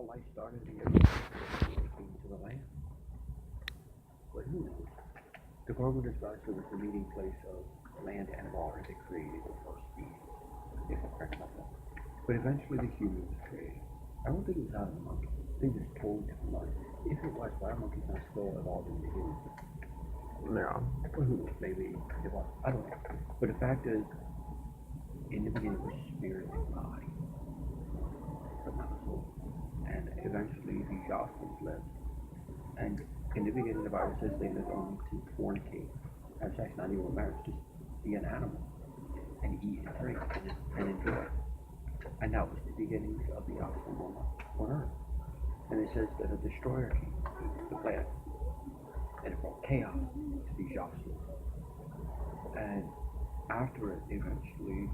all life started in the came to the land. But who knows? The garden of God was the meeting place of land and water that created the first being. If I'm correct about that. But eventually the human was created. I don't think it was out of the monkey. I think it was totally different monkey. If it was, why are monkeys not still evolved into humans? Yeah. Or who knows? Maybe it was. I don't know. But the fact is, in the beginning was spirit and body, but not soul. And eventually these offspring lived. And in the beginning the Bible says they lived only to fornicate. Have sex, not even marriage, just be an animal and eat and drink and enjoy. And that was the beginning of the offspring on earth. And it says that a destroyer came to the planet and it brought chaos to these offspring. And after it, eventually,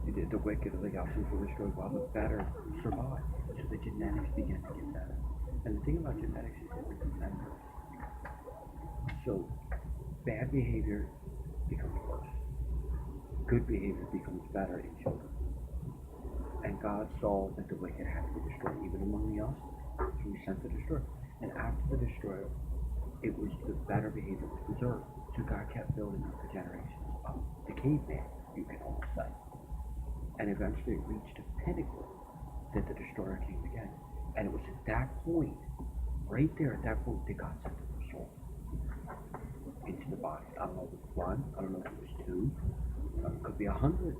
the wicked of the offspring were destroyed while the better survived. So the genetics began to get better. And the thing about genetics is that it's members. So bad behavior becomes worse. Good behavior becomes better in children. And God saw that the wicked had to be destroyed, even among the offspring. So he sent the destroyer. And after the destroyer, it was the better behavior was preserved. So God kept building up the generations of the caveman, you can almost say. And eventually it reached a pinnacle that the destroyer came again. And it was at that point, right there at that point, that God sent the soul into the body. I don't know if it was one, I don't know if it was two, it could be 100.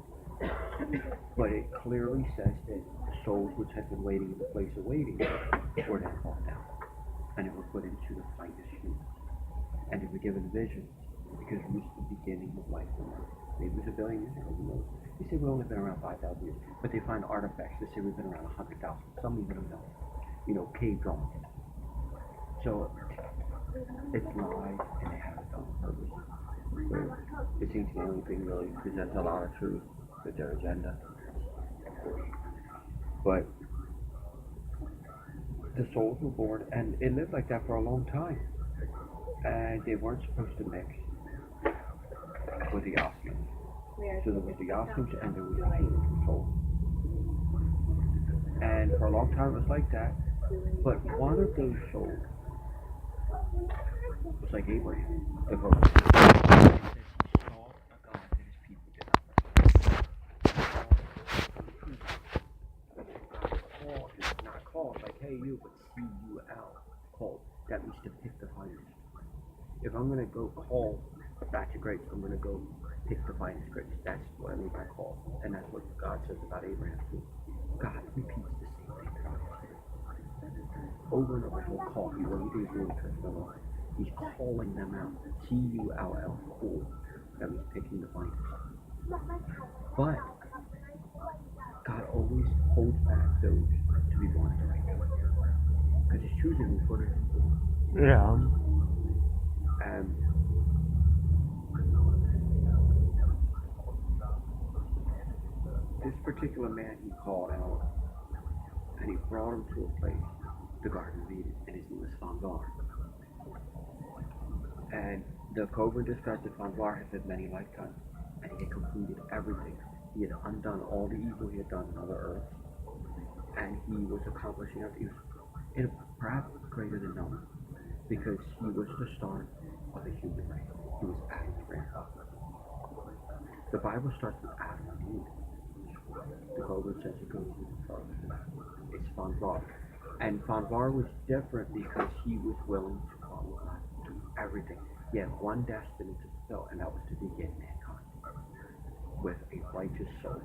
But it clearly says that the souls which had been waiting in the place of waiting were then brought down. And it was put into the finest humans. And they were given visions because it was the beginning of life on earth. Maybe it was a billion years ago, who knows? They say we've only been around 5,000 years, but they find artifacts that say we've been around 100,000. Some even a million. Cave drawings. So it's lies and they have it done on purpose. But it seems the only thing really presents a lot of truth with their agenda. But the souls were born and it lived like that for a long time. And they weren't supposed to mix with the offspring. So there was the offspring and there was the human soul. And for a long time it was like that. But one of those souls was like Abraham, the verse. It says he saw a God that his people did not recognize. Call is not called like hey you, but C-U-L. Called. That means to pick the finest. If I'm going to go call a batch of grapes, I'm going to go pick the finest grapes. That's what I mean by call. And that's what God says about Abraham too. God repeats the same thing throughout history. Over and over, he'll call. He really is really personal. He's calling them out. C-U-L-L. Call. That means picking the finest. But God always holds back those to be born at the right time. Because he's choosing them for the people. Yeah. And this particular man he called out and he brought him to a place, the Garden of Eden, and his name was Fanvar. And the Cobra described that Fanvar had lived many lifetimes and he had completed everything. He had undone all the evil he had done on other earths and he was accomplishing everything. He was perhaps greater than Noah because he was the start of the human race. He was Adam's grandfather. The Bible starts with Adam and Eve. The Cobra says it goes with the start. It's Fanvar. And Fanvar was different because he was willing to follow God through everything. He had one destiny to fulfill, and that was to begin mankind with a righteous soul.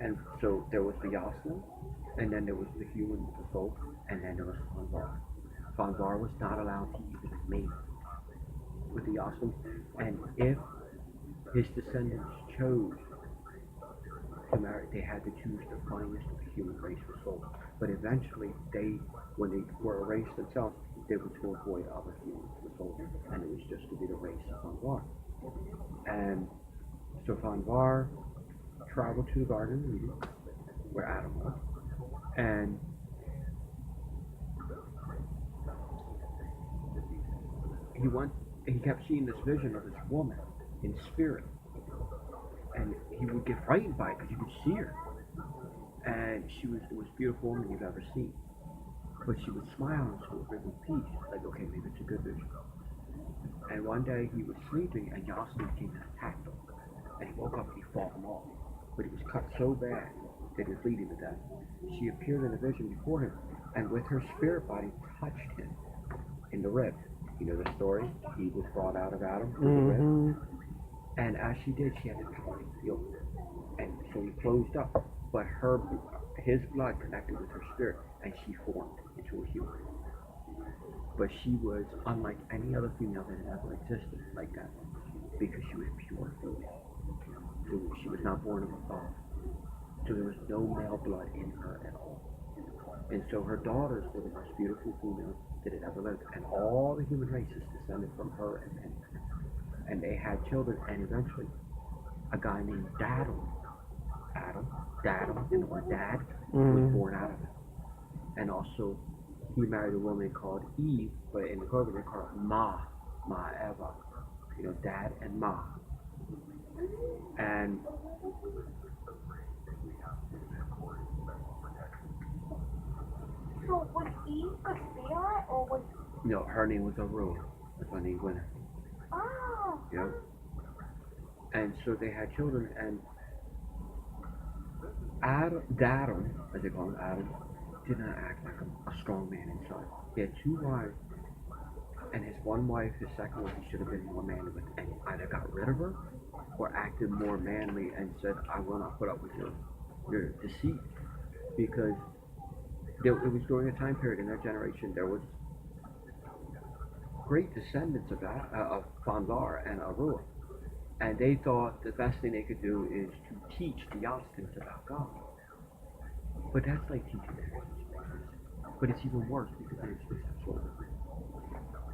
And so there was the Yasmin, and then there was the human with the soul, and then there was Fanvar. Fanvar was not allowed to even mate with the Yasmin, and if his descendants chose to marry, they had to choose the finest of the human race for souls. But eventually, when they were a race themselves, they were to avoid other humans for souls, and it was just to be the race of Fanvar. And so Fanvar traveled to the Garden of Eden, where Adam was, and he kept seeing this vision of this woman in spirit, and he would get frightened by it because he could see her, and she was the most beautiful woman you've ever seen. But she would smile and she would bring him peace. Like, okay, maybe it's a good vision. And one day he was sleeping and Jocelyn came and attacked him. And he woke up and he fought him off. But he was cut so bad that he was bleeding to death. She appeared in a vision before him and with her spirit body touched him in the rib. You know the story? He was brought out of Adam through the rib. And as she did, she had the power to heal. And so he closed up. But his blood connected with her spirit and she formed into a human. But she was unlike any other female that had ever existed like that because she was pure female. So she was not born of a father. So there was no male blood in her at all. And so her daughters were the most beautiful females that had ever lived. And all the human races descended from her and men. And they had children, and eventually a guy named Dadam, and the word dad, was born out of it. And also he married a woman called Eve, but in the Bible they call her Maeve. You know, dad and Ma. And so was Eve a spirit or was... no, her name was Aurora. That's why they named her. Oh. Yep. And so they had children, and Dadam, as they call him, Adam, did not act like a strong man inside. He had two wives, and his one wife, his second wife, he should have been more manly with, and either got rid of her or acted more manly and said, I will not put up with your deceit. Because it was during a time period in their generation, there was great descendants of Banvar and Arua. And they thought the best thing they could do is to teach the Yastins about God. But that's like teaching parents. But it's even worse because they're supposed to have souls.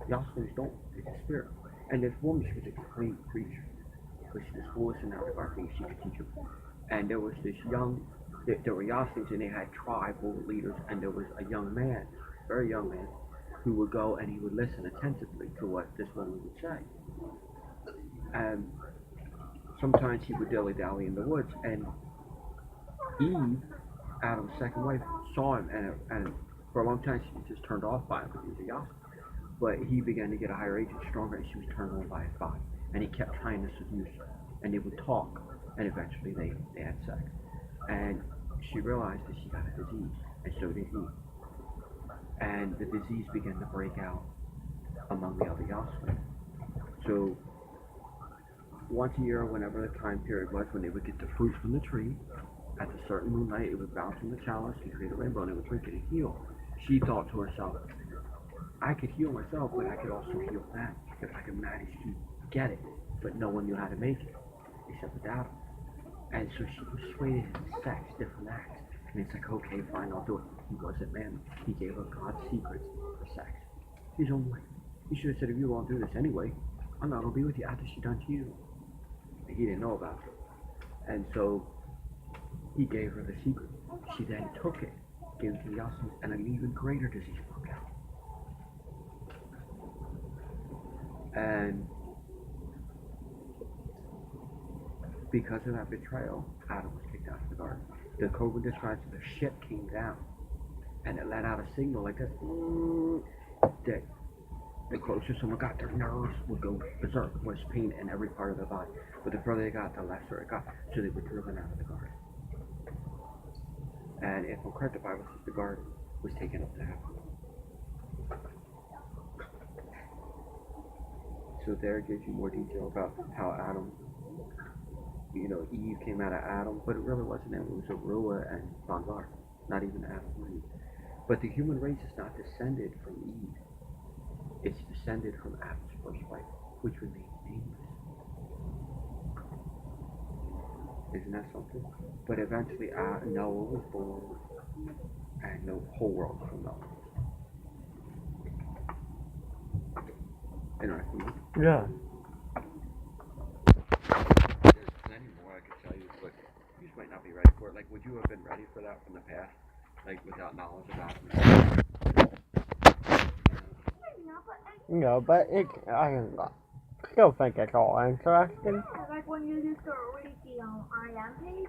Yastins don't. It's a spirit. And this woman, she was a complete creature. But she was forced in that regard, things she could teach them. And there was this there were Yastins and they had tribal leaders, and there was a young man, very young man, who would go and he would listen attentively to what this woman would say. And sometimes he would dilly-dally in the woods, and Eve, Adam's second wife, saw him, and for a long time she was just turned off by him because he was a Yassin. But he began to get a higher age and stronger, and she was turned on by his body. And he kept trying to seduce her, and they would talk, and eventually they had sex. And she realized that she got a disease, and so did he. And the disease began to break out among the other Yassin. So once a year, whenever the time period was, when they would get the fruit from the tree, at a certain moonlight, it would bounce from the chalice and create a rainbow, and it would drink it and heal. She thought to herself, I could heal myself, but I could also heal that if I could manage to get it. But no one knew how to make it, except for Dadam. And so she persuaded him sex, different acts. And it's like, okay, fine, I'll do it. He wasn't man. He gave her God's secrets for sex. His own way. He should have said, if you won't do this anyway, I'm not going to be with you after she's done to you. He didn't know about it. And so he gave her the secret. She then took it, gave it to the Yassins, and an even greater disease broke out. And because of that betrayal, Adam was kicked out of the garden. The Koban describes that the ship came down, and it let out a signal like this, that the closer someone got, their nerves would go berserk, was pain in every part of their body. But the further they got, the lesser it got. So they were driven out of the garden. And if I'm correct, the Bible says the garden was taken up to heaven. So there it gives you more detail about how Adam, Eve came out of Adam, but it really wasn't him. It was Arua and Banvar, not even Adam and Eve. But the human race is not descended from Eve. It's descended from Adam's first wife, which remains nameless. Isn't that something? But eventually Noah was born, and the whole world was from Noah. Interesting. Yeah. There's plenty more I could tell you, but you just might not be ready for it. Like, would you have been ready for that from the past? Like, without knowledge about it? No, but I still think it's all interesting. Yeah, like when you just go read the I am page,